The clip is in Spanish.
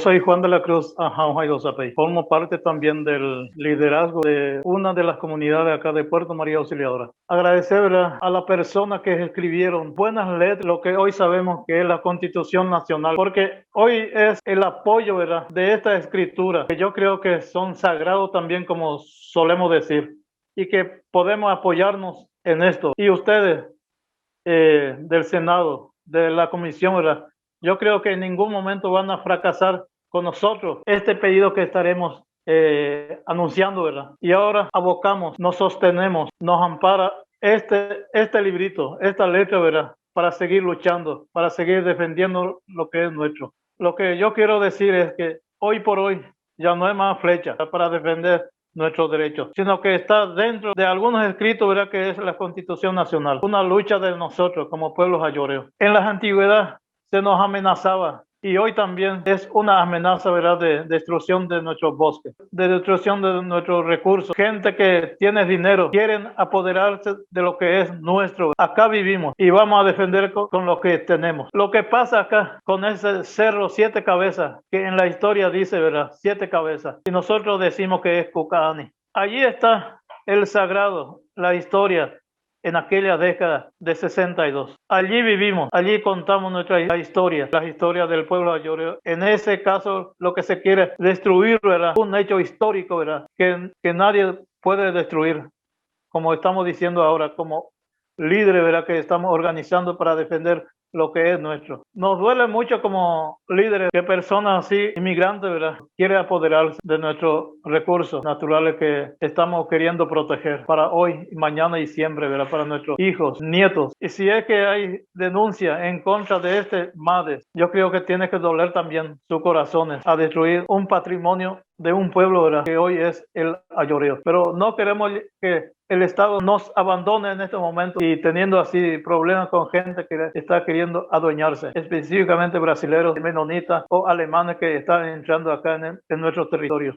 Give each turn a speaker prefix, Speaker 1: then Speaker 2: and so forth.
Speaker 1: Soy Juan de la Cruz Ajanjay Zapey. Formo parte también del liderazgo de una de las comunidades acá de Puerto María Auxiliadora. Agradecer, ¿verdad?, a las personas que escribieron buenas letras, lo que hoy sabemos que es la Constitución Nacional, porque hoy es el apoyo, ¿verdad?, de esta escritura, que yo creo que son sagrados también, como solemos decir, y que podemos apoyarnos en esto. Y ustedes, del Senado, de la Comisión, ¿verdad?, yo creo que en ningún momento van a fracasar con nosotros este pedido que estaremos anunciando, ¿verdad? Y ahora abocamos, nos sostenemos, nos ampara este librito, esta letra, ¿verdad?, para seguir luchando, para seguir defendiendo lo que es nuestro. Lo que yo quiero decir es que hoy por hoy ya no hay más flecha para defender nuestros derechos, sino que está dentro de algunos escritos, ¿verdad?, que es la Constitución Nacional, una lucha de nosotros como pueblos ayoreos. En la antigüedad se nos amenazaba, y hoy también es una amenaza, ¿verdad?, de destrucción de nuestros bosques, de destrucción de nuestros recursos. Gente que tiene dinero quieren apoderarse de lo que es nuestro. Acá vivimos y vamos a defender con lo que tenemos. Lo que pasa acá con ese cerro Siete Cabezas, que en la historia dice, ¿verdad?, Siete Cabezas, y nosotros decimos que es Cucaani. Allí está el sagrado, la historia en aquella década de 62. Allí vivimos, allí contamos nuestra historia, la historia del pueblo ayoreo. En ese caso, lo que se quiere destruir, ¿verdad?, un hecho histórico, ¿verdad?, que nadie puede destruir, como estamos diciendo ahora, como líderes, ¿verdad?, que estamos organizando para defender lo que es nuestro. Nos duele mucho como líderes que personas así, inmigrantes, ¿verdad?, quieren apoderarse de nuestros recursos naturales que estamos queriendo proteger para hoy, mañana y siempre, ¿verdad?, para nuestros hijos, nietos. Y si es que hay denuncia en contra de este MADES, yo creo que tiene que doler también sus corazones a destruir un patrimonio de un pueblo, ¿verdad?, que hoy es el ayoreo. Pero no queremos que el Estado nos abandone en este momento y teniendo así problemas con gente que está queriendo adueñarse, específicamente brasileños, menonitas o alemanes que están entrando acá en nuestro territorio.